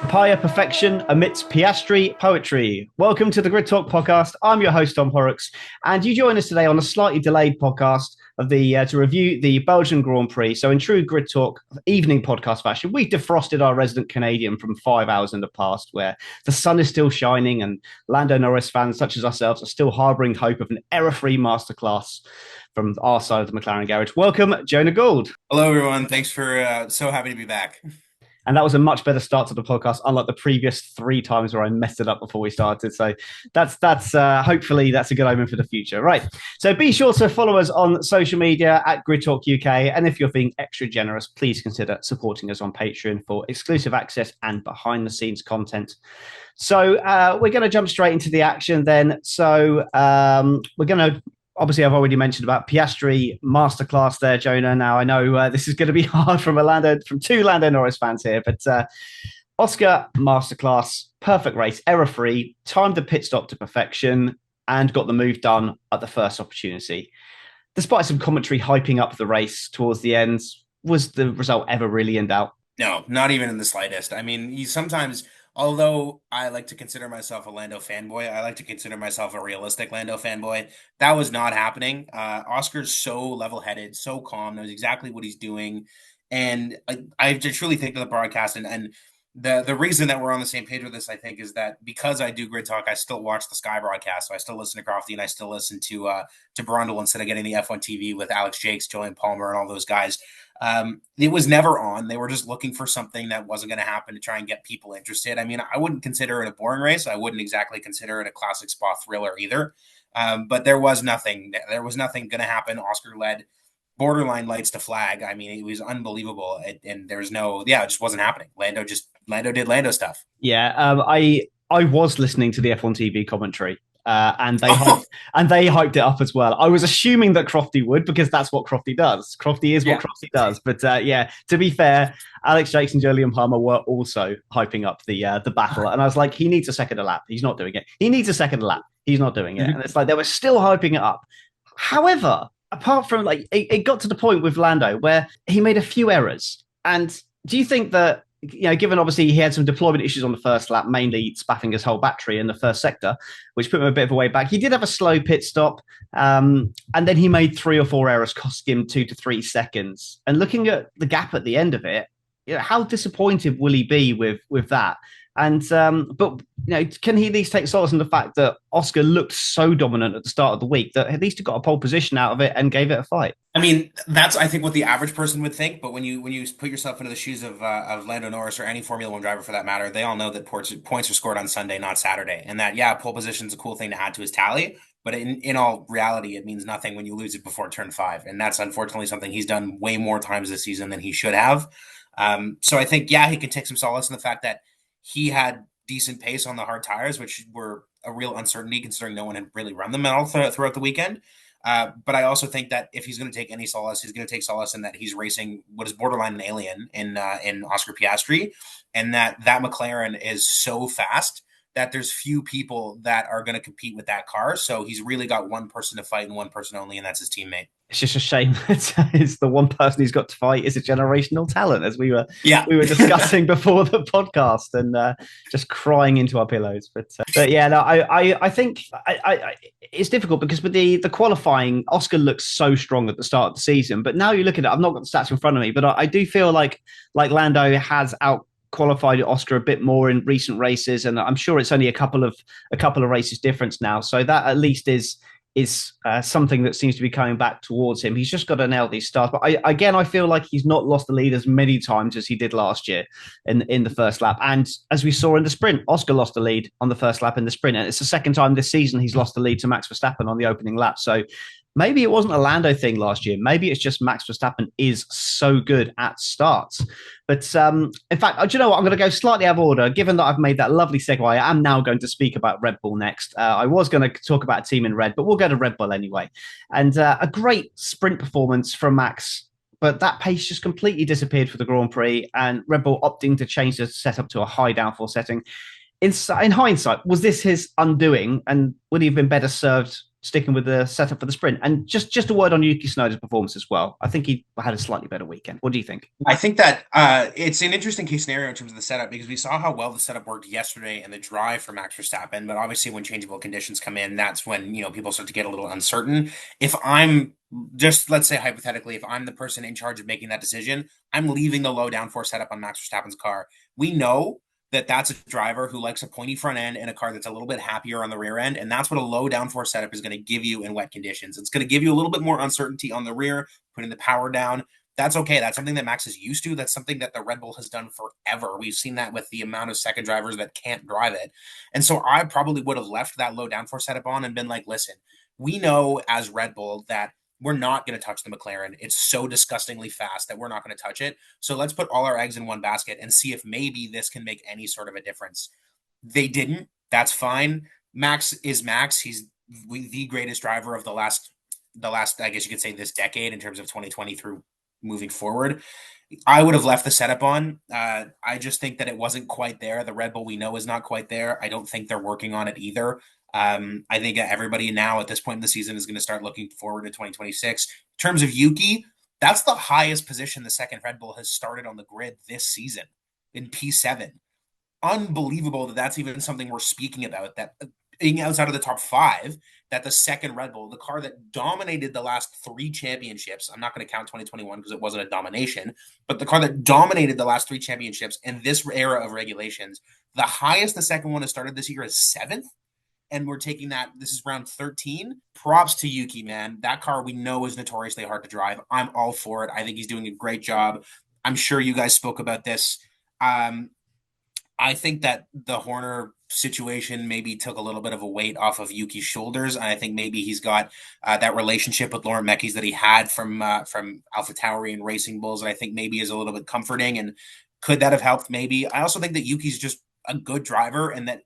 Papaya perfection amidst Piastri poetry. Welcome to the Grid Talk podcast. I'm your host, Tom Horrox, and you join us today on a slightly delayed podcast of to review the Belgian Grand Prix. So in true Grid Talk evening podcast fashion, we defrosted our resident Canadian from 5 hours in the past where the sun is still shining and Lando Norris fans such as ourselves are still harbouring hope of an error-free masterclass from our side of the McLaren garage. Welcome, Jonah Gould. Hello, everyone. Thanks for so happy to be back. And that was a much better start to the podcast, unlike the previous 3 times where I messed it up before we started. So that's hopefully that's a good omen for the future. Right. So be sure to follow us on social media at Grid Talk UK. And if you're being extra generous, please consider supporting us on Patreon for exclusive access and behind the scenes content. So we're going to jump straight into the action then. So we're going to obviously, I've already mentioned about Piastri masterclass there, Jonah. Now, I know this is going to be hard from two Lando Norris fans here, but Oscar masterclass, perfect race, error-free, timed the pit stop to perfection, and got the move done at the first opportunity. Despite some commentary hyping up the race towards the end, was the result ever really in doubt? No, not even in the slightest. I mean, although I like to consider myself a Lando fanboy, I like to consider myself a realistic Lando fanboy. That was not happening. Oscar's so level-headed, so calm, knows exactly what he's doing. And I truly think that the broadcast and the reason that we're on the same page with this, I think, is that because I do Grid Talk, I still watch the Sky broadcast. So I still listen to Crofty and I still listen to Brundle instead of getting the F1 TV with Alex Jakes, Julian Palmer, and all those guys. It was never on. They were just looking for something that wasn't going to happen to try and get people interested. I mean, I wouldn't consider it a boring race. I wouldn't exactly consider it a classic Spa thriller either. But there was nothing going to happen. Oscar led, borderline lights to flag. I mean, it was unbelievable. And there was it just wasn't happening. Lando did Lando stuff. Yeah. I was listening to the F1 TV commentary. And they hyped it up as well. I was assuming that Crofty would because that's what Crofty does. Crofty is what Crofty does. But to be fair, Alex Jakes and Julian Palmer were also hyping up the battle. And I was like, he needs a second lap. He's not doing it. He needs a second lap. He's not doing it. And it's like they were still hyping it up. However, apart from it got to the point with Lando where he made a few errors. And do you think that, given obviously he had some deployment issues on the first lap, mainly spaffing his whole battery in the first sector, which put him a bit of a way back. He did have a slow pit stop, and then he made 3 or 4 errors, costing him 2 to 3 seconds. And looking at the gap at the end of it, how disappointed will he be with that? And but can he at least take solace in the fact that Oscar looked so dominant at the start of the week that at least he got a pole position out of it and gave it a fight? I mean, that's I think what the average person would think. But when you put yourself into the shoes of Lando Norris or any Formula One driver for that matter, they all know that points are scored on Sunday, not Saturday, and that pole position is a cool thing to add to his tally. But in all reality, it means nothing when you lose it before turn 5, and that's unfortunately something he's done way more times this season than he should have. So I think he can take some solace in the fact that he had decent pace on the hard tires, which were a real uncertainty considering no one had really run them all throughout the weekend. But I also think that if he's going to take any solace, he's going to take solace in that he's racing what is borderline an alien in Oscar Piastri, and that McLaren is so fast that there's few people that are going to compete with that car. So he's really got one person to fight and one person only, and that's his teammate. It's just a shame that it's the one person who's got to fight is a generational talent, as we were discussing before the podcast and just crying into our pillows. But I think it's difficult because with the qualifying, Oscar looks so strong at the start of the season. But now you look at it, I've not got the stats in front of me, but I do feel like Lando has qualified Oscar a bit more in recent races, and I'm sure it's only a couple of races difference now. So that at least is something that seems to be coming back towards him. He's just got to nail these starts. But I feel like he's not lost the lead as many times as he did last year in the first lap. And as we saw in the sprint, Oscar lost the lead on the first lap in the sprint. And it's the second time this season he's lost the lead to Max Verstappen on the opening lap. So maybe it wasn't a Lando thing last year. Maybe it's just Max Verstappen is so good at starts. But in fact, do you know what? I'm going to go slightly out of order. Given that I've made that lovely segue, I am now going to speak about Red Bull next. I was going to talk about a team in red, but we'll go to Red Bull anyway. And a great sprint performance from Max, but that pace just completely disappeared for the Grand Prix, and Red Bull opting to change the setup to a high downforce setting. In hindsight, was this his undoing, and would he have been better served sticking with the setup for the sprint. And just a word on Yuki Tsunoda's performance as well. I think he had a slightly better weekend. What do you think? I think that it's an interesting case scenario in terms of the setup because we saw how well the setup worked yesterday in the drive for Max Verstappen. But obviously, when changeable conditions come in, that's when people start to get a little uncertain. If I'm just, let's say hypothetically, if I'm the person in charge of making that decision, I'm leaving the low downforce setup on Max Verstappen's car. We know that that's a driver who likes a pointy front end and a car that's a little bit happier on the rear end. And that's what a low downforce setup is going to give you in wet conditions. It's going to give you a little bit more uncertainty on the rear, putting the power down. That's okay. That's something that Max is used to. That's something that the Red Bull has done forever. We've seen that with the amount of second drivers that can't drive it. And so I probably would have left that low downforce setup on and been like, listen, we know as Red Bull that we're not going to touch the McLaren. It's so disgustingly fast that we're not going to touch it. So let's put all our eggs in one basket and see if maybe this can make any sort of a difference. They didn't. That's fine. Max is Max. He's the greatest driver of the last, I guess you could say, this decade in terms of 2020 through moving forward. I would have left the setup on. I just think that it wasn't quite there. The Red Bull we know is not quite there. I don't think they're working on it either. I think everybody now at this point in the season is going to start looking forward to 2026. In terms of Yuki, that's the highest position the second Red Bull has started on the grid this season in P7. Unbelievable that that's even something we're speaking about, that being outside of the top 5, that the second Red Bull, the car that dominated the last 3 championships, I'm not going to count 2021 because it wasn't a domination, but the car that dominated the last 3 championships in this era of regulations, the highest the second one has started this year is 7th. And we're taking that. This is round 13. Props to Yuki, man. That car we know is notoriously hard to drive. I'm all for it. I think he's doing a great job. I'm sure you guys spoke about this. I think that the Horner situation maybe took a little bit of a weight off of Yuki's shoulders. And I think maybe he's got that relationship with Laurent Mekies that he had from AlphaTauri and Racing Bulls. And I think maybe is a little bit comforting. And could that have helped? Maybe. I also think that Yuki's just a good driver and that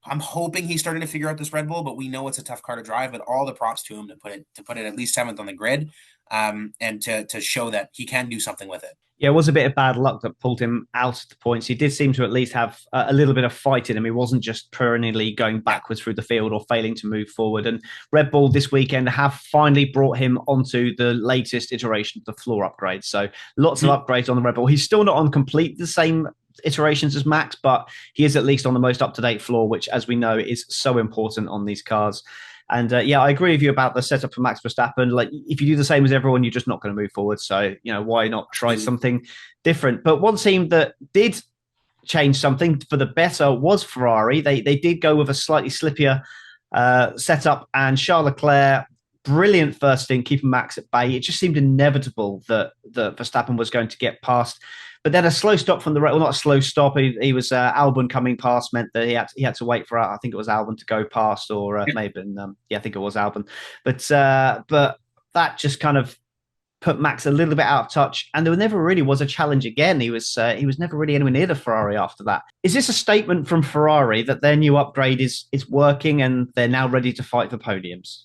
I'm hoping he's starting to figure out this Red Bull, but we know it's a tough car to drive. But all the props to him to put it at least 7th on the grid, and to show that he can do something with it. Yeah, it was a bit of bad luck that pulled him out of the points. He did seem to at least have a little bit of fight in him. He wasn't just perennially going backwards through the field or failing to move forward. And Red Bull this weekend have finally brought him onto the latest iteration of the floor upgrade. So lots of upgrades on the Red Bull. He's still not on complete the same iterations as Max, but he is at least on the most up-to-date floor, which, as we know, is so important on these cars. And yeah, I agree with you about the setup for Max Verstappen. Like, if you do the same as everyone, you're just not going to move forward. So, why not try something different? But one team that did change something for the better was Ferrari. They did go with a slightly slippier setup, and Charles Leclerc, brilliant first stint, keeping Max at bay. It just seemed inevitable that Verstappen was going to get past. But then a slow stop from well, not a slow stop. He was Albon coming past meant that he had to wait for, I think it was Albon to go past, or maybe I think it was Albon. But that just kind of put Max a little bit out of touch, and there never really was a challenge again. He was never really anywhere near the Ferrari after that. Is this a statement from Ferrari that their new upgrade is working and they're now ready to fight for podiums?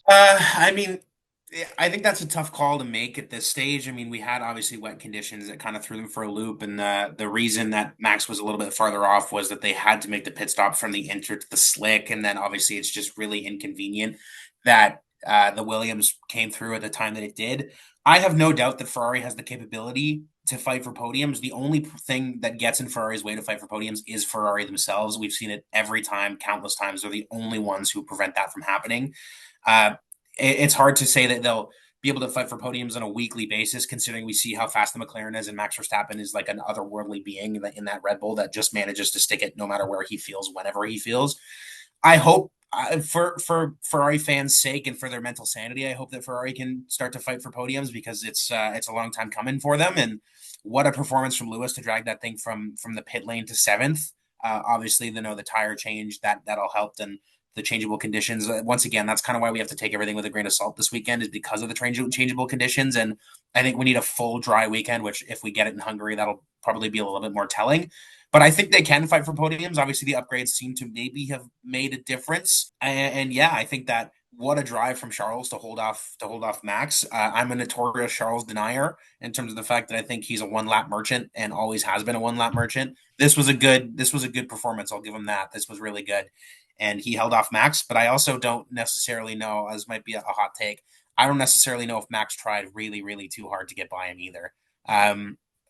I think that's a tough call to make at this stage. I mean, we had obviously wet conditions that kind of threw them for a loop. And the reason that Max was a little bit farther off was that they had to make the pit stop from the inter to the slick. And then obviously it's just really inconvenient that the Williams came through at the time that it did. I have no doubt that Ferrari has the capability to fight for podiums. The only thing that gets in Ferrari's way to fight for podiums is Ferrari themselves. We've seen it every time, countless times. They're the only ones who prevent that from happening. It's hard to say that they'll be able to fight for podiums on a weekly basis, considering we see how fast the McLaren is, and Max Verstappen is like an otherworldly being in that Red Bull that just manages to stick it no matter where he feels, whenever he feels. I hope for Ferrari fans' sake and for their mental sanity, I hope that Ferrari can start to fight for podiums, because it's a long time coming for them. And what a performance from Lewis to drag that thing from the pit lane to 7th. Obviously, the tire change that all helped, and the changeable conditions. Once again, that's kind of why we have to take everything with a grain of salt this weekend, is because of the changeable conditions. And I think we need a full dry weekend, which if we get it in Hungary, that'll probably be a little bit more telling. But I think they can fight for podiums. Obviously, the upgrades seem to maybe have made a difference. And yeah, I think that what a drive from Charles to hold off Max. I'm a notorious Charles denier in terms of the fact that I think he's a one-lap merchant and always has been a one-lap merchant. This was a good performance. I'll give him that. This was really good. and he held off Max. But I also don't necessarily know, as might be a hot take, I don't necessarily know if Max tried really, really too hard to get by him either.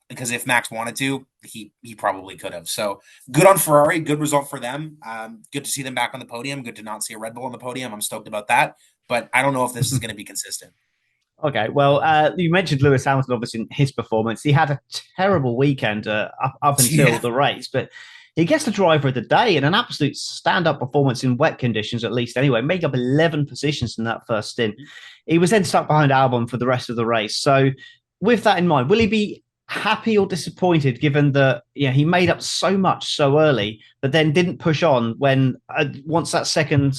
Because if Max wanted to, he probably could have. So good on Ferrari, good result for them. Good to see them back on the podium. Good to not see a Red Bull on the podium. I'm stoked about that. But I don't know if this is going to be consistent. Okay, well, you mentioned Lewis Hamilton, obviously, in his performance. He had a terrible weekend up until the race, but he gets the driver of the day in an absolute stand-up performance in wet conditions, at least anyway, making up 11 positions in that first stint. He was then stuck behind Albon for the rest of the race. So with that in mind, will he be happy or disappointed given that he made up so much so early, but then didn't push on when once that second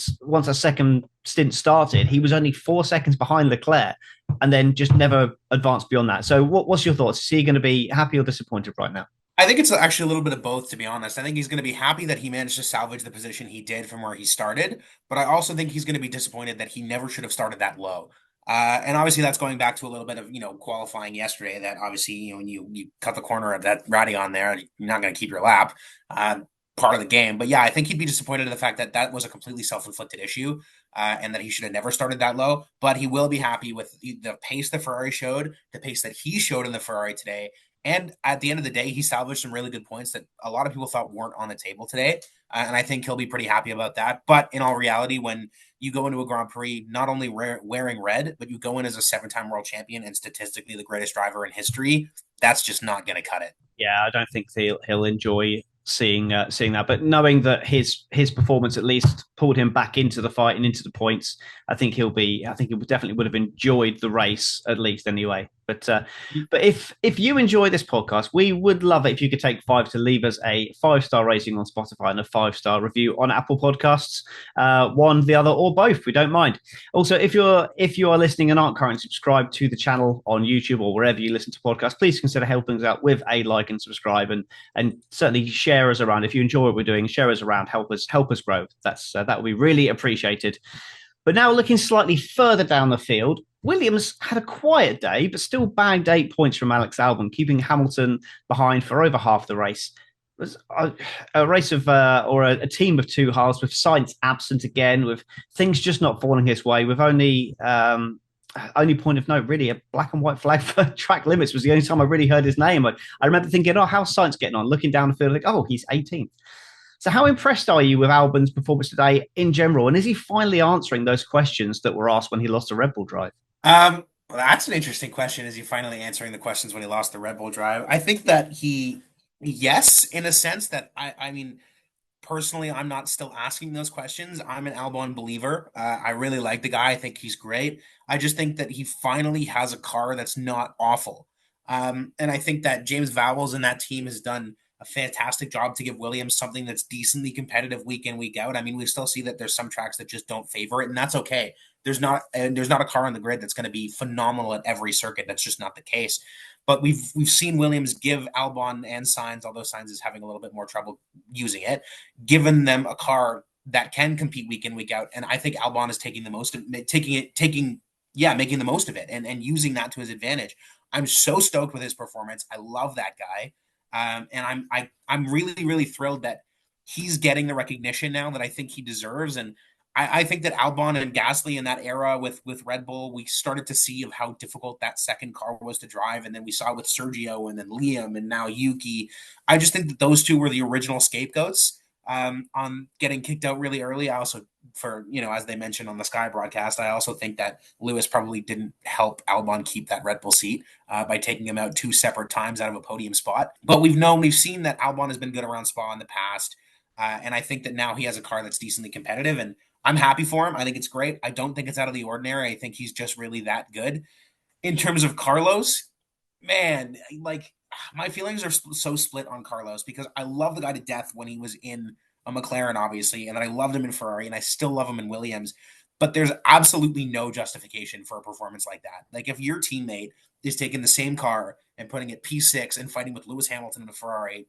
stint started, he was only 4 seconds behind Leclerc and then just never advanced beyond that. So what's your thoughts? Is he going to be happy or disappointed right now? I think it's actually a little bit of both, to be honest. I think he's going to be happy that he managed to salvage the position he did from where he started, but I also think he's going to be disappointed that he never should have started that low. And obviously that's going back to a little bit of, qualifying yesterday, that obviously, when you cut the corner of that ratty on there, you're not going to keep your lap, part of the game. But yeah, I think he'd be disappointed in the fact that that was a completely self-inflicted issue, and that he should have never started that low. But he will be happy with the pace the Ferrari showed, the pace that he showed in the Ferrari today. And at the end of the day, he salvaged some really good points that a lot of people thought weren't on the table today. And I think he'll be pretty happy about that. But in all reality, when you go into a Grand Prix, not only wearing red, but you go in as a 7-time world champion and statistically the greatest driver in history, that's just not going to cut it. Yeah, I don't think he'll enjoy seeing that, but knowing that his performance at least pulled him back into the fight and into the points, I think he definitely would have enjoyed the race at least anyway. But if you enjoy this podcast, we would love it if you could take 5 to leave us a 5-star rating on Spotify and a 5-star review on Apple Podcasts. One, the other, or both. We don't mind. Also, if you are listening and aren't currently subscribed to the channel on YouTube or wherever you listen to podcasts, please consider helping us out with a like and subscribe, and certainly share us around. If you enjoy what we're doing, share us around. Help us grow. That would be really appreciated. But now looking slightly further down the field, Williams had a quiet day, but still bagged 8 points from Alex Albon, keeping Hamilton behind for over half the race. It was a race of, or a team of 2 halves, with Sainz absent again, with things just not falling his way, with only point of note, really, a black and white flag for track limits was the only time I really heard his name. I remember thinking, how's Sainz getting on? Looking down the field, like, he's 18th. So how impressed are you with Albon's performance today in general? And is he finally answering those questions that were asked when he lost the Red Bull drive? Well, that's an interesting question. Is he finally answering the questions when he lost the Red Bull drive? I think that yes, in a sense that I mean, personally, I'm not still asking those questions. I'm an Albon believer. I really like the guy. I think he's great. I just think that he finally has a car that's not awful. And I think that James Vowles and that team has done a fantastic job to give Williams something that's decently competitive week in, week out. I mean, we still see that there's some tracks that just don't favor it, and that's okay. There's not a car on the grid that's going to be phenomenal at every circuit. That's just not the case. But we've seen Williams give Albon and Sainz, although Sainz is having a little bit more trouble using it, given them a car that can compete week in, week out. And I think Albon is making the most of it and using that to his advantage. I'm so stoked with his performance. I love that guy. And I'm really, really thrilled that he's getting the recognition now that I think he deserves. And I think that Albon and Gasly in that era with Red Bull, we started to see of how difficult that second car was to drive. And then we saw with Sergio and then Liam and now Yuki. I just think that those two were the original scapegoats on getting kicked out really early. I also, as they mentioned on the Sky broadcast, I also think that Lewis probably didn't help Albon keep that Red Bull seat by taking him out 2 separate times out of a podium spot. But we've seen that Albon has been good around Spa in the past. And I think that now he has a car that's decently competitive, and I'm happy for him. I think it's great. I don't think it's out of the ordinary. I think he's just really that good. In terms of Carlos, man, like, my feelings are so split on Carlos, because I love the guy to death when he was in a McLaren, obviously, and then I loved him in Ferrari, and I still love him in Williams. But there's absolutely no justification for a performance like that. Like, if your teammate is taking the same car and putting it P6 and fighting with Lewis Hamilton in a Ferrari,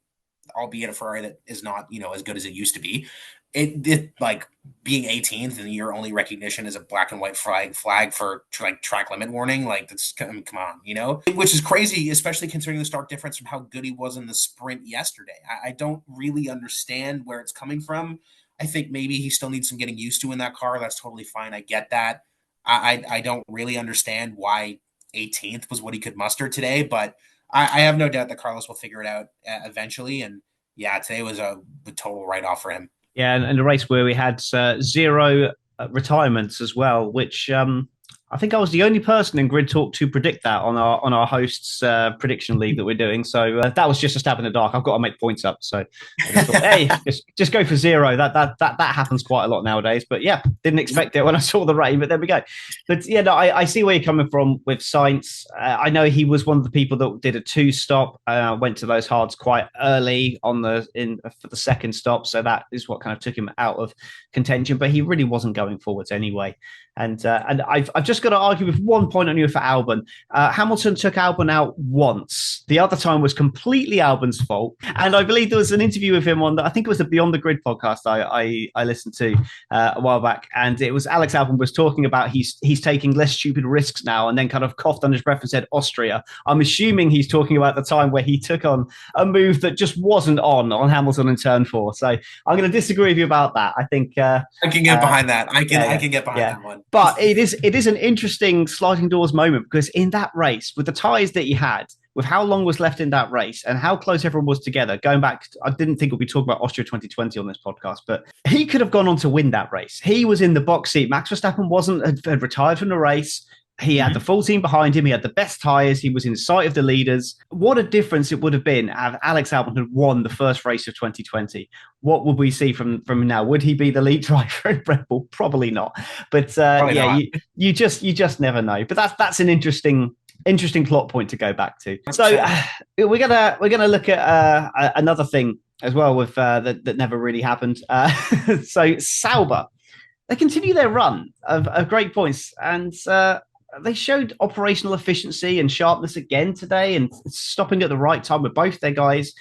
albeit a Ferrari that is not, as good as it used to be, it like being 18th and your only recognition is a black and white flag for track limit warning, like, that's, come on, which is crazy, especially considering the stark difference from how good he was in the sprint yesterday. I don't really understand where it's coming from. I think maybe he still needs some getting used to in that car. That's totally fine. I get that. I don't really understand why 18th was what he could muster today, but I have no doubt that Carlos will figure it out eventually. And yeah, today was a total write-off for him. Yeah, and a race where we had zero retirements as well, which I think I was the only person in Grid Talk to predict that on our hosts prediction league that we're doing. So that was just a stab in the dark. I've got to make points up. So I thought, hey, just go for zero. That happens quite a lot nowadays. But yeah, didn't expect it when I saw the rain. But there we go. But yeah, no, I see where you're coming from with Sainz. I know he was one of the people that did a 2-stop. Went to those hards quite early for the second stop. So that is what kind of took him out of contention. But he really wasn't going forwards anyway. And I've just got to argue with one point on you for Albon. Hamilton took Albon out once. The other time was completely Albon's fault. And I believe there was an interview with him I think it was the Beyond the Grid podcast I listened to a while back. And it was Alex Albon was talking about he's taking less stupid risks now, and then kind of coughed under his breath and said Austria. I'm assuming he's talking about the time where he took on a move that just wasn't on Hamilton in turn 4. So I'm going to disagree with you about that. I think I can get behind that. I can get behind that one. But it is an interesting sliding doors moment, because in that race, with the tyres that he had, with how long was left in that race and how close everyone was together, going back, I didn't think we'd be talking about Austria 2020 on this podcast, but he could have gone on to win that race. He was in the box seat. Max Verstappen had retired from the race. He had the full team behind him. He had the best tyres. He was in sight of the leaders. What a difference it would have been if Alex Albon had won the first race of 2020. What would we see from now? Would he be the lead driver in Red Bull? Probably not. But Probably not. You just never know. But that's an interesting plot point to go back to. So we're gonna look at another thing as well with that never really happened. So Sauber, they continue their run of great points, and they showed operational efficiency and sharpness again today, and stopping at the right time with both their guys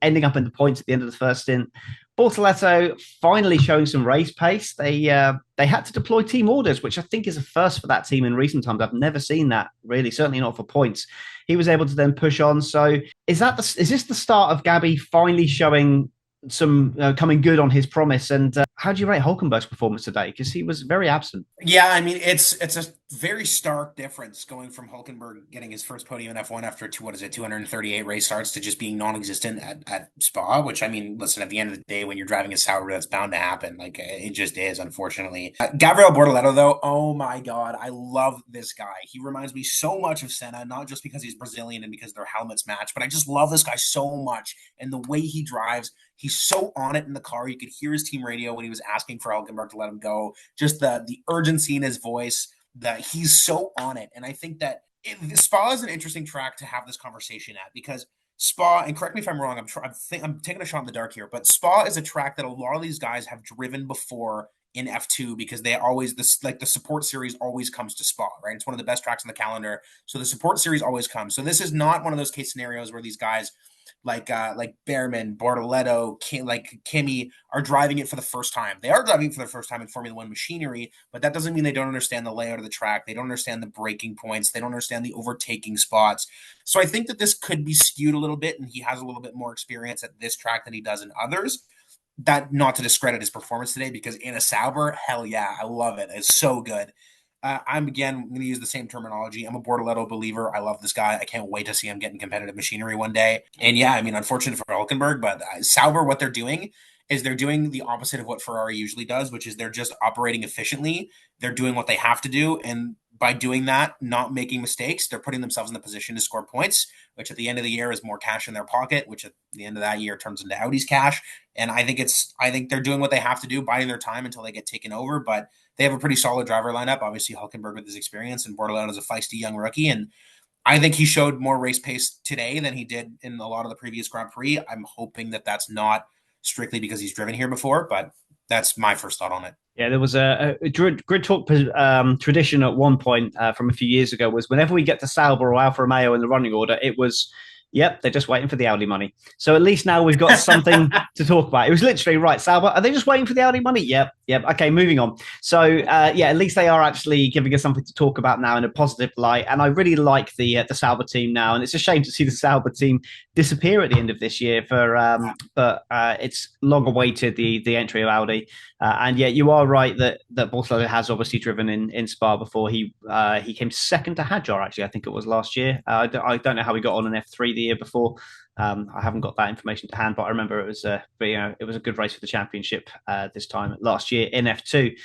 ending up in the points at the end of the first stint. Bortoleto finally showing some race pace. They had to deploy team orders, which I think is a first for that team in recent times. I've never seen that, really, certainly not for points. He was able to then push on. So is this the start of Gabby finally showing some coming good on his promise? And how do you rate Hülkenberg's performance today? Because he was very absent. Yeah, I mean, it's a very stark difference going from Hülkenberg getting his first podium in F1 after 238 race starts to just being non-existent at Spa, which, I mean, listen, at the end of the day, when you're driving a Sauber, that's bound to happen. Like, it just is, unfortunately. Gabriel Bortoleto, though, oh my God, I love this guy. He reminds me so much of Senna, not just because he's Brazilian and because their helmets match, but I just love this guy so much. And the way he drives, he's so on it in the car. You could hear his team radio when he was asking for Hülkenberg to let him go. Just the urgency in his voice, that he's so on it. And I think that Spa is an interesting track to have this conversation at, because Spa, and correct me if I'm wrong, I'm taking a shot in the dark here, but Spa is a track that a lot of these guys have driven before in F2, because they always, the support series always comes to Spa, right? It's one of the best tracks on the calendar. So the support series always comes. So this is not one of those case scenarios where these guys like Behrman, Bortoleto, Kimi are driving it for the first time. They are driving it for the first time in Formula One machinery, but that doesn't mean they don't understand the layout of the track. They don't understand the braking points. They don't understand the overtaking spots. So I think that this could be skewed a little bit, and he has a little bit more experience at this track than he does in others. That, not to discredit his performance today, because in a Sauber, hell yeah, I love it. It's so good. I'm going to use the same terminology. I'm a Bortoleto believer. I love this guy. I can't wait to see him get in competitive machinery one day. And yeah, I mean, unfortunate for Hülkenberg, but Sauber, what they're doing is they're doing the opposite of what Ferrari usually does, which is they're just operating efficiently. They're doing what they have to do. And by doing that, not making mistakes, they're putting themselves in the position to score points, which at the end of the year is more cash in their pocket, which at the end of that year turns into Audi's cash. And I think they're doing what they have to do, biding their time until they get taken over. But they have a pretty solid driver lineup. Obviously, Hülkenberg with his experience, and Bortoleto is a feisty young rookie. And I think he showed more race pace today than he did in a lot of the previous Grand Prix. I'm hoping that that's not strictly because he's driven here before, but that's my first thought on it. Yeah, there was a Grid Talk tradition at one point from a few years ago, was whenever we get to Sauber or Alfa Romeo in the running order, it was, yep, they're just waiting for the Audi money. So at least now we've got something to talk about. It was literally, right, Sauber, are they just waiting for the Audi money? Yep. Okay, moving on. So, yeah, at least they are actually giving us something to talk about now in a positive light. And I really like the Sauber team now. And it's a shame to see the Sauber team disappear at the end of this year but it's long awaited the entry of Audi. And yet you are right that Bortolotto has obviously driven in Spa before. He came second to Hadjar, actually, I think it was last year. I don't know how he got on an F3 the year before. I haven't got that information to hand, but I remember it was a good race for the championship this time last year in F2.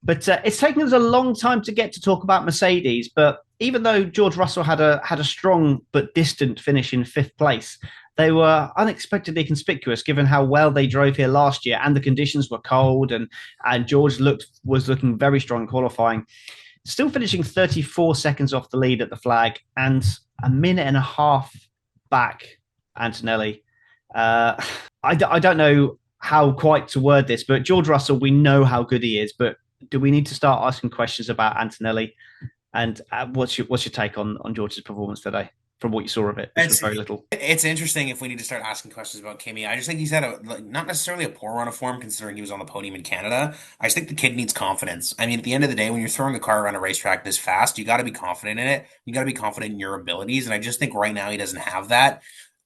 But it's taken us a long time to get to talk about Mercedes. But even though George Russell had a strong but distant finish in fifth place, they were unexpectedly conspicuous given how well they drove here last year, and the conditions were cold, and George was looking very strong qualifying, still finishing 34 seconds off the lead at the flag and a minute and a half back Antonelli. I don't know how quite to word this, but George Russell, we know how good he is, but do we need to start asking questions about Antonelli? And what's your take on George's performance today from what you saw of it, which was very little? It's interesting if we need to start asking questions about Kimi. I just think he's had not necessarily a poor run of form considering he was on the podium in Canada. I just think the kid needs confidence. I mean, at the end of the day, when you're throwing a car around a racetrack this fast, you got to be confident in it. You got to be confident in your abilities. And I just think right now he doesn't have that.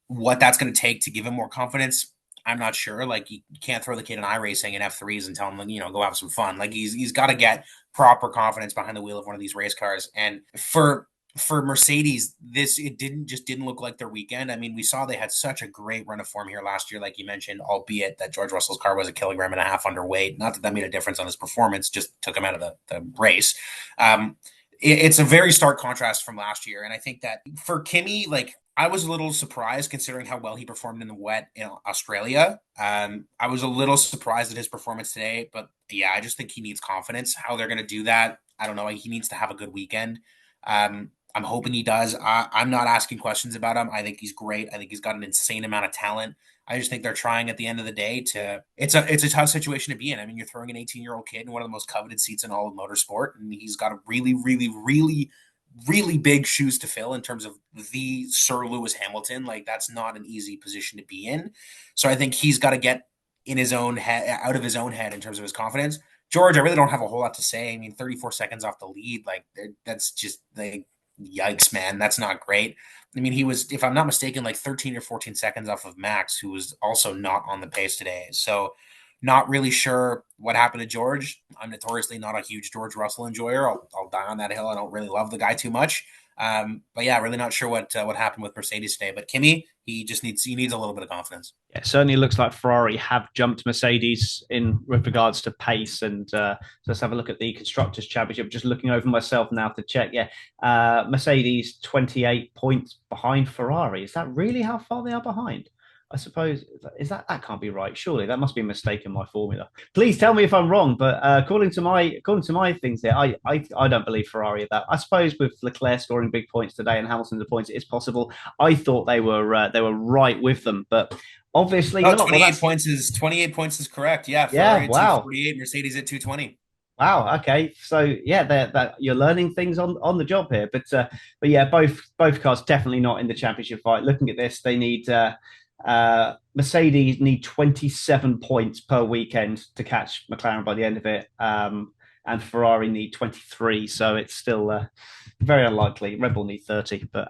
What that's going to take to give him more confidence, I'm not sure. Like, you can't throw the kid in iRacing and F3s and tell him, go have some fun. Like, he's got to get proper confidence behind the wheel of one of these race cars. And for Mercedes, it didn't look like their weekend. I mean, we saw they had such a great run of form here last year, like you mentioned, albeit that George Russell's car was 1.5 kilograms underweight. Not that made a difference on his performance, just took him out of the race. It's a very stark contrast from last year. And I think that for Kimi, like, I was a little surprised considering how well he performed in the wet in Australia. I was a little surprised at his performance today, but yeah, I just think he needs confidence. How they're going to do that, I don't know. He needs to have a good weekend. I'm hoping he does. I'm not asking questions about him. I think he's great. I think he's got an insane amount of talent. I just think they're trying at the end of the day it's a tough situation to be in. I mean, you're throwing an 18-year-old kid in one of the most coveted seats in all of motorsport, and he's got a really, really, really, really big shoes to fill in terms of the Sir Lewis Hamilton. Like, that's not an easy position to be in. So I think he's got to get in his own head, out of his own head in terms of his confidence. George, I really don't have a whole lot to say. I mean, 34 seconds off the lead, like, that's just like, yikes, man. That's not great. I mean, he was, if I'm not mistaken, like 13 or 14 seconds off of Max, who was also not on the pace today. So not really sure what happened to George. I'm notoriously not a huge George Russell enjoyer. I'll die on that hill. I don't really love the guy too much. But yeah, really not sure what happened with Mercedes today. But Kimi, he needs a little bit of confidence. Yeah, it certainly looks like Ferrari have jumped Mercedes with regards to pace. And so let's have a look at the Constructors' Championship. Just looking over myself now to check. Yeah, Mercedes 28 points behind Ferrari. Is that really how far they are behind? I suppose that can't be right. Surely that must be a mistake in my formula. Please tell me if I'm wrong. But according to my things here, I don't believe Ferrari at that. I suppose with Leclerc scoring big points today and Hamilton the points, it's possible. I thought they were right with them, but obviously not. 28 points is correct. Yeah, Ferrari wow. 248, Mercedes at 220. Wow. Okay. So yeah, that you're learning things on the job here. But yeah, both cars definitely not in the championship fight. Looking at this, they need. Mercedes need 27 points per weekend to catch McLaren by the end of it, and Ferrari need 23, so it's still very unlikely. Red Bull need 30, but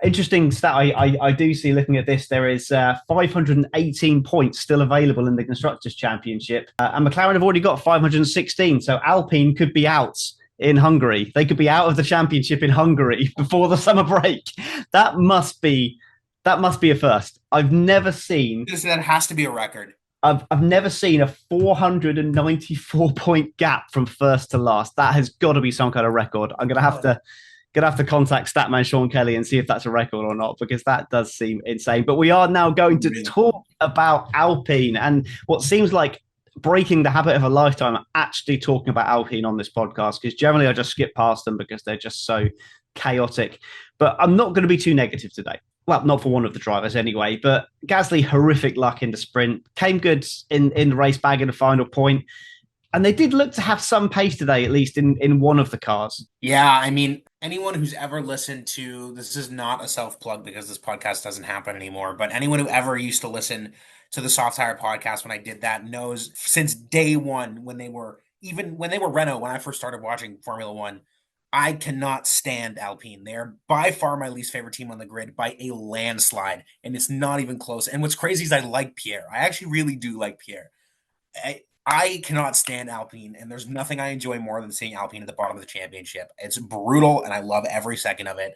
interesting stat I do see looking at this. There is 518 points still available in the Constructors' Championship, and McLaren have already got 516, so Alpine could be out in Hungary. They could be out of the championship in Hungary before the summer break. That must be a first. I've never seen. That has to be a record. I've never seen a 494 point gap from first to last. That has got to be some kind of record. I'm gonna have to contact Statman Sean Kelly and see if that's a record or not, because that does seem insane. But we are now going to talk about Alpine and what seems like breaking the habit of a lifetime, actually talking about Alpine on this podcast, because generally I just skip past them because they're just so chaotic. But I'm not going to be too negative today. Well, not for one of the drivers anyway, but Gasly, horrific luck in the sprint, came good in the race, bagging the final point. And they did look to have some pace today, at least in one of the cars. Yeah, I mean, anyone who's ever listened to, this is not a self-plug because this podcast doesn't happen anymore, but anyone who ever used to listen to the Soft Tire podcast when I did that knows since day one, when they were Renault, when I first started watching Formula One, I cannot stand Alpine. They are by far my least favorite team on the grid by a landslide, and it's not even close. And what's crazy is I like Pierre. I actually really do like Pierre. I cannot stand Alpine, and there's nothing I enjoy more than seeing Alpine at the bottom of the championship. It's brutal, and I love every second of it.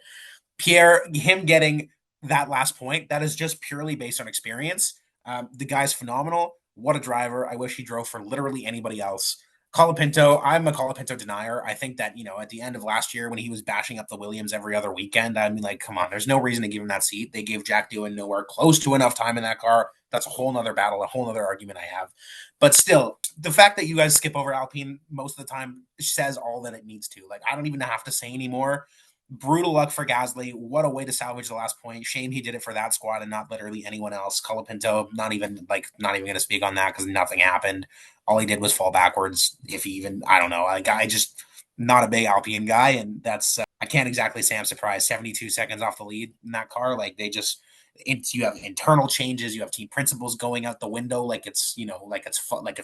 Pierre, him getting that last point, that is just purely based on experience. The guy's phenomenal. What a driver. I wish he drove for literally anybody else. Colapinto, I'm a Colapinto denier. I think that, at the end of last year when he was bashing up the Williams every other weekend, I mean, like, come on, there's no reason to give him that seat. They gave Jack Doohan nowhere close to enough time in that car. That's a whole nother battle, a whole nother argument I have. But still, the fact that you guys skip over Alpine most of the time says all that it needs to. Like, I don't even have to say anymore. Brutal luck for Gasly. What a way to salvage the last point. Shame he did it for that squad and not literally anyone else. Colapinto, not even going to speak on that because nothing happened. All he did was fall backwards. If he even, I don't know. Like, I just not a big Alpine guy, and that's I can't exactly say I'm surprised. 72 seconds off the lead in that car. Like, you have internal changes, you have team principles going out the window, like it's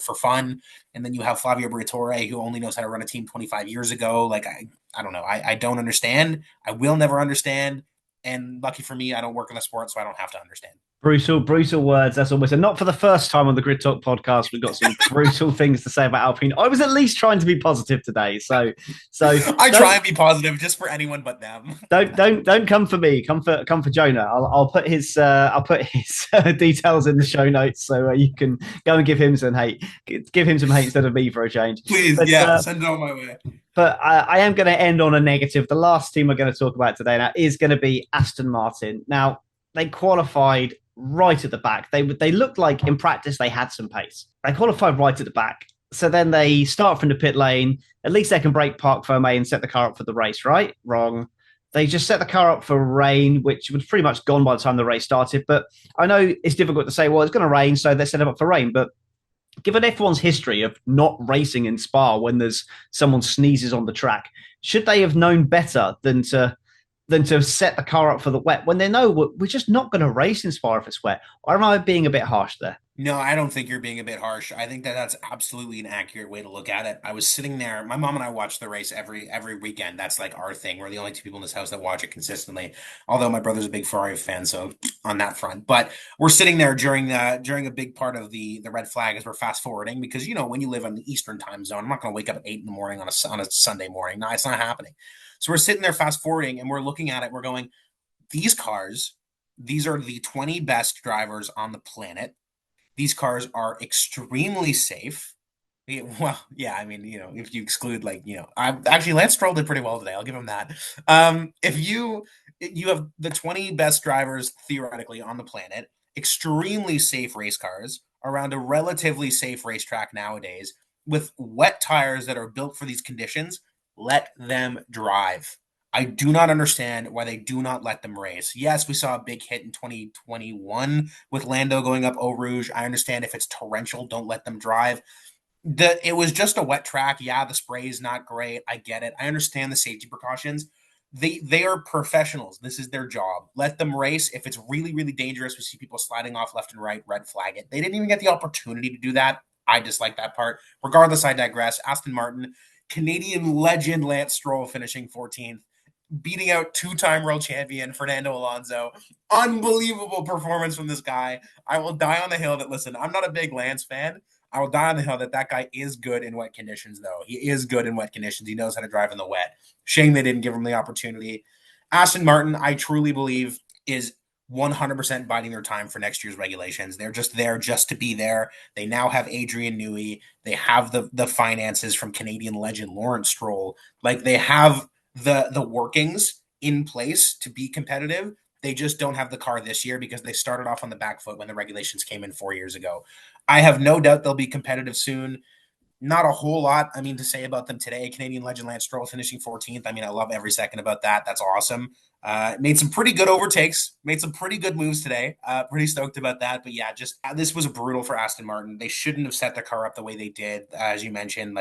for fun, and then you have Flavio Briatore who only knows how to run a team 25 years ago. Like, I don't know, I don't understand. I will never understand, and lucky for me, I don't work in the sport, so I don't have to understand. Brutal words. That's almost, and not for the first time on the Grid Talk podcast. We've got some brutal things to say about Alpine. I was at least trying to be positive today, so I try and be positive just for anyone but them. Don't come for me. Come for Jonah. I'll put his details in the show notes so you can go and give him some hate. Give him some hate instead of me for a change. Please, send it on my way. But I am going to end on a negative. The last team we're going to talk about today now is going to be Aston Martin. Now, they qualified right at the back. They looked like in practice they had some pace. They qualified right at the back. So then they start from the pit lane. At least they can break Parc Fermé and set the car up for the race, right? Wrong. They just set the car up for rain, which was pretty much gone by the time the race started. But I know it's difficult to say, well, it's going to rain, so they set it up for rain. But given F1's history of not racing in Spa when there's someone sneezes on the track, should they have known better than to set the car up for the wet when they know we're just not going to race in Spa if it's wet? Or am I being a bit harsh there? No, I don't think you're being a bit harsh. I think that that's absolutely an accurate way to look at it. I was sitting there. My mom and I watch the race every weekend. That's like our thing. We're the only two people in this house that watch it consistently. Although my brother's a big Ferrari fan, so on that front. But we're sitting there during a big part of the red flag as we're fast forwarding because when you live on the Eastern time zone, I'm not going to wake up at 8 a.m. on a Sunday morning. No, it's not happening. So we're sitting there fast forwarding and we're looking at it. We're going, these cars, these are the 20 best drivers on the planet. These cars are extremely safe. Well, yeah, I mean, if you exclude actually Lance Stroll did pretty well today. I'll give him that. If you have the 20 best drivers theoretically on the planet, extremely safe race cars around a relatively safe racetrack nowadays with wet tires that are built for these conditions, let them drive. I do not understand why they do not let them race. Yes, we saw a big hit in 2021 with Lando going up Eau Rouge. I understand if it's torrential, don't let them drive. It was just a wet track. Yeah, the spray is not great. I get it. I understand the safety precautions. They are professionals. This is their job. Let them race. If it's really, really dangerous, we see people sliding off left and right, red flag it. They didn't even get the opportunity to do that. I dislike that part. Regardless, I digress. Aston Martin, Canadian legend Lance Stroll finishing 14th. Beating out two-time world champion Fernando Alonso. Unbelievable performance from this guy. I will die on the hill that, listen, I'm not a big Lance fan. I will die on the hill that guy is good in wet conditions, though. He is good in wet conditions. He knows how to drive in the wet. Shame they didn't give him the opportunity. Aston Martin, I truly believe, is 100% biding their time for next year's regulations. They're just there just to be there. They now have Adrian Newey. They have the finances from Canadian legend Lawrence Stroll. Like, they have the workings in place to be competitive. They just don't have the car this year because they started off on the back foot when the regulations came in 4 years ago. I have no doubt they'll be competitive soon. Not a whole lot, to say about them today. Canadian legend Lance Stroll finishing 14th. I love every second about that. That's awesome. Made some pretty good overtakes, made some pretty good moves today. Pretty stoked about that. But yeah, just this was brutal for Aston Martin. They shouldn't have set their car up the way they did, as you mentioned.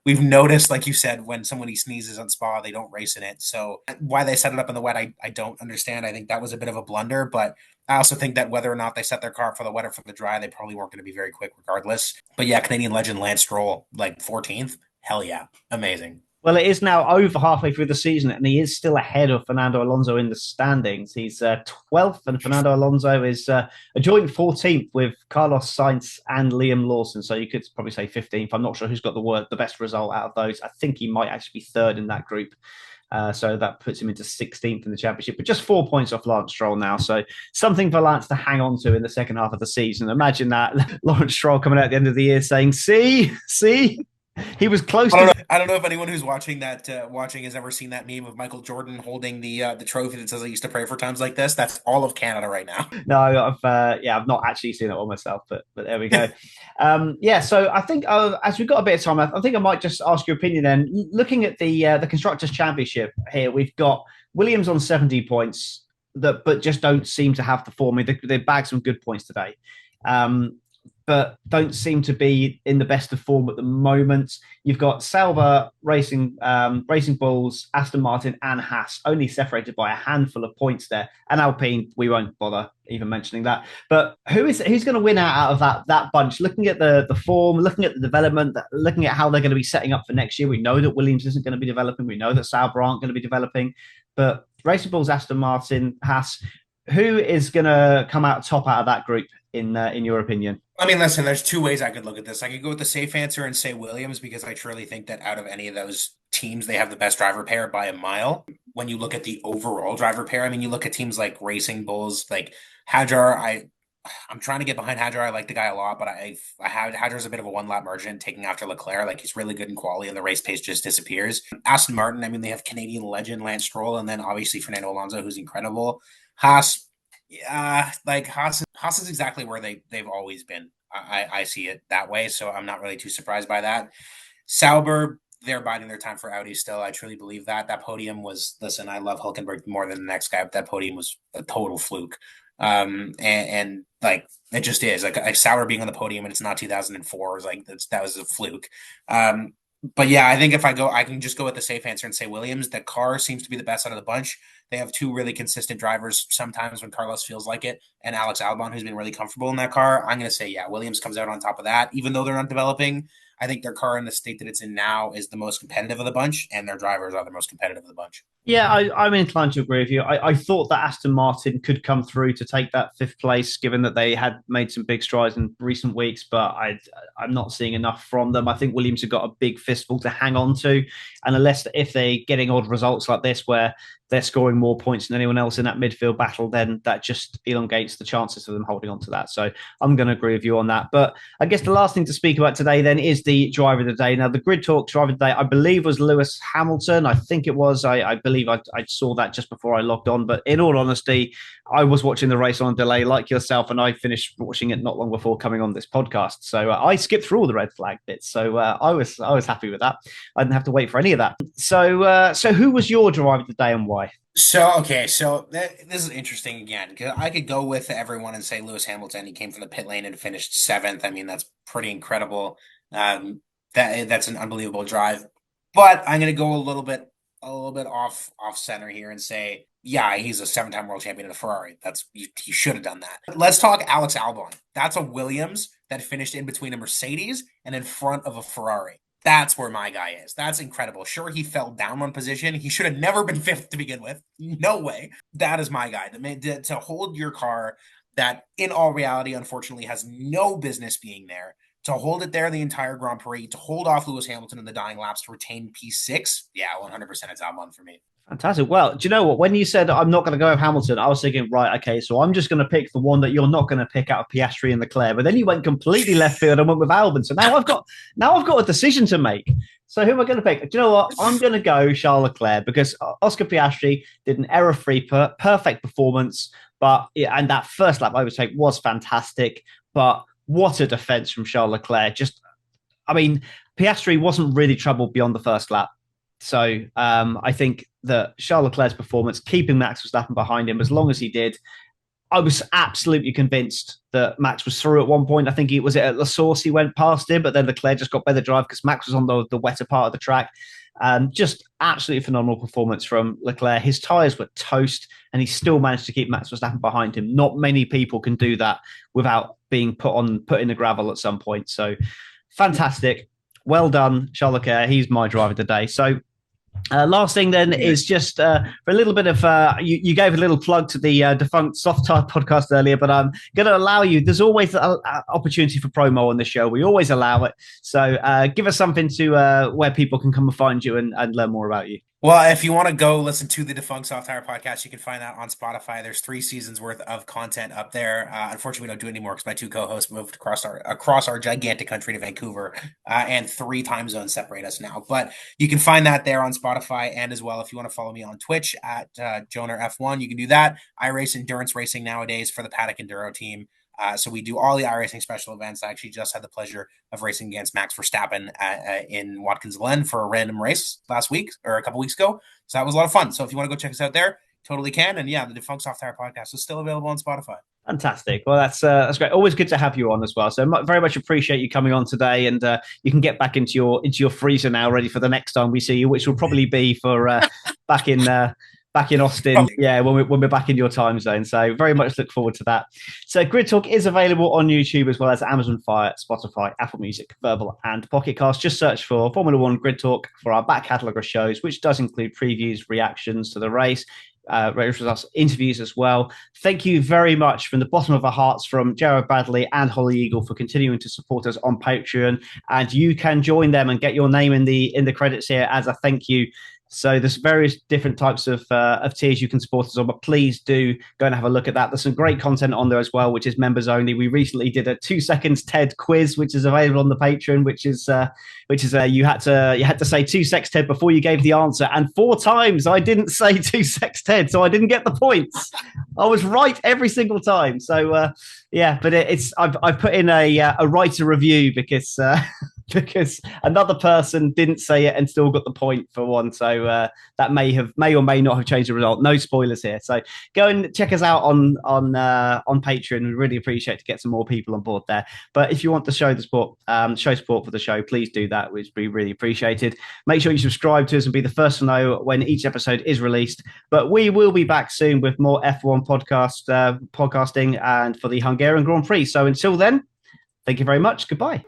We've noticed, like you said, when somebody sneezes on Spa, they don't race in it. So why they set it up in the wet, I don't understand. I think that was a bit of a blunder, but I also think that whether or not they set their car up for the wet or for the dry, they probably weren't going to be very quick regardless. But yeah, Canadian legend Lance Stroll, 14th. Hell yeah. Amazing. Well, it is now over halfway through the season, and he is still ahead of Fernando Alonso in the standings. He's 12th, and Fernando Alonso is a joint 14th with Carlos Sainz and Liam Lawson. So you could probably say 15th. I'm not sure who's got the best result out of those. I think he might actually be third in that group. So that puts him into 16th in the championship, but just 4 points off Lance Stroll now. So something for Lance to hang on to in the second half of the season. Imagine that Lawrence Stroll coming out at the end of the year saying, see, he was close. I don't know if anyone who's watching has ever seen that meme of Michael Jordan holding the trophy that says "I used to pray for times like this." That's all of Canada right now. No, I've not actually seen it all myself, but there we go. So I think as we've got a bit of time, I think I might just ask your opinion. Then, looking at the constructors' championship here, we've got Williams on 70 points, but just don't seem to have the form. I mean, they bagged some good points today. But don't seem to be in the best of form at the moment. You've got Sauber, Racing Bulls, Aston Martin, and Haas, only separated by a handful of points there. And Alpine, we won't bother even mentioning that. But who's going to win out of that bunch? Looking at the form, looking at the development, looking at how they're going to be setting up for next year, we know that Williams isn't going to be developing. We know that Sauber aren't going to be developing. But Racing Bulls, Aston Martin, Haas, who is going to come out top out of that group in your opinion? I mean, listen, there's two ways I could look at this. I could go with the safe answer and say Williams, because I truly think that out of any of those teams, they have the best driver pair by a mile. When you look at the overall driver pair, I mean, you look at teams like Racing Bulls, like Hadjar. I'm trying to get behind Hadjar. I like the guy a lot, but Hadjar's a bit of a one-lap merchant taking after Leclerc. Like, he's really good in quality, and the race pace just disappears. Aston Martin, I mean, they have Canadian legend Lance Stroll, and then obviously Fernando Alonso, who's incredible. Haas, Haas is exactly where they've always been. I see it that way, so I'm not really too surprised by that. Sauber, they're biding their time for Audi still. I truly believe that. That podium was, listen, I love Hülkenberg more than the next guy, but that podium was a total fluke. And like, it just is. Like Sauber being on the podium and it's not 2004 is like, that was a fluke. But yeah, I think if I can just go with the safe answer and say Williams. The car seems to be the best out of the bunch. They have two really consistent drivers sometimes when Carlos feels like it, and Alex Albon, who's been really comfortable in that car. I'm going to say, yeah, Williams comes out on top of that. Even though they're not developing, I think their car in the state that it's in now is the most competitive of the bunch, and their drivers are the most competitive of the bunch. Yeah, I'm inclined to agree with you. I thought that Aston Martin could come through to take that fifth place, given that they had made some big strides in recent weeks, but I'm not seeing enough from them. I think Williams have got a big fistful to hang on to, and if they're getting odd results like this, where they're scoring more points than anyone else in that midfield battle, then that just elongates the chances of them holding on to that. So I'm going to agree with you on that. But I guess the last thing to speak about today then is the driver of the day. Now, the Grid Talk driver of the day, I believe, was Lewis Hamilton. I think it was. I believe I saw that just before I logged on. But in all honesty, I was watching the race on a delay like yourself, and I finished watching it not long before coming on this podcast. So I skipped through all the red flag bits. So I was happy with that. I didn't have to wait for any of that. So who was your driver of the day and why? So this is interesting again, because I could go with everyone and say Lewis Hamilton. He came from the pit lane and finished 7th. I mean, that's pretty incredible. That's an unbelievable drive. But I'm going to go a little bit off center here and say, yeah, he's a 7-time world champion in a Ferrari. He should have done that. Let's talk Alex Albon. That's a Williams that finished in between a Mercedes and in front of a Ferrari. That's where my guy is. That's incredible. Sure, he fell down one position. He should have never been 5th to begin with. No way. That is my guy. To hold your car that, in all reality, unfortunately, has no business being there, to hold it there the entire Grand Prix, to hold off Lewis Hamilton in the dying laps to retain P6, yeah, 100% it's Albon for me. Fantastic. Well, do you know what? When you said I'm not going to go with Hamilton, I was thinking, right, okay, so I'm just going to pick the one that you're not going to pick out of Piastri and Leclerc. But then you went completely left field and went with Albon. So now I've got a decision to make. So who am I going to pick? Do you know what? I'm going to go Charles Leclerc, because Oscar Piastri did an error-free, perfect performance. And that first lap overtake was fantastic. But what a defense from Charles Leclerc. Piastri wasn't really troubled beyond the first lap. So I think that Charles Leclerc's performance, keeping Max Verstappen behind him as long as he did, I was absolutely convinced that Max was through at one point. I think at La Source he went past him, but then Leclerc just got better drive because Max was on the wetter part of the track. Just absolutely phenomenal performance from Leclerc. His tyres were toast, and he still managed to keep Max Verstappen behind him. Not many people can do that without being put in the gravel at some point. So fantastic. Well done, Charles Leclerc. He's my driver today. So Last thing then is just for a little bit of you gave a little plug to the defunct Soft Tire podcast earlier, but I'm going to allow you. There's always an opportunity for promo on the show. We always allow it. So give us something to where people can come and find you and learn more about you. Well, if you want to go listen to the Defunct Soft Tire podcast, you can find that on Spotify. There's 3 seasons worth of content up there. Unfortunately, we don't do it anymore because my 2 co-hosts moved across our gigantic country to Vancouver, and 3 time zones separate us now. But you can find that there on Spotify, and as well, if you want to follow me on Twitch at Jonah F1, you can do that. I race endurance racing nowadays for the Paddock Enduro team. So we do all the iRacing special events. I actually just had the pleasure of racing against Max Verstappen in Watkins Glen for a random race last week or a couple weeks ago. So that was a lot of fun. So if you want to go check us out there, totally can. And yeah, the Defunct Soft Tire podcast is still available on Spotify. Fantastic. Well, that's great. Always good to have you on as well. So very much appreciate you coming on today, and you can get back into your freezer now, ready for the next time we see you, which will probably be for back in Austin, yeah, when we're back in your time zone. So very much look forward to that. So Grid Talk is available on YouTube as well as Amazon Fire, Spotify, Apple Music, Verbal, and Pocket Cast. Just search for Formula One Grid Talk for our back catalogue of shows, which does include previews, reactions to the race, results, interviews as well. Thank you very much from the bottom of our hearts from Jared Bradley and Holly Eagle for continuing to support us on Patreon. And you can join them and get your name in the credits here as a thank you. So there's various different types of tiers you can support us on, but please do go and have a look at that. There's some great content on there as well, which is members only. We recently did a 2 seconds TED quiz, which is available on the Patreon, which is you had to say 2 secs TED before you gave the answer, and 4 times I didn't say 2 secs TED, so I didn't get the points. I was right every single time. So yeah, but I've put in a writer review because another person didn't say it and still got the point for one. So that may or may not have changed the result. No spoilers here. So go and check us out on Patreon. We really appreciate to get some more people on board there. But if you want to show support for the show, please do that, which would be really appreciated. Make sure you subscribe to us and be the first to know when each episode is released. But we will be back soon with more F1 podcasting and for the Hungarian Grand Prix. So until then, thank you very much. Goodbye.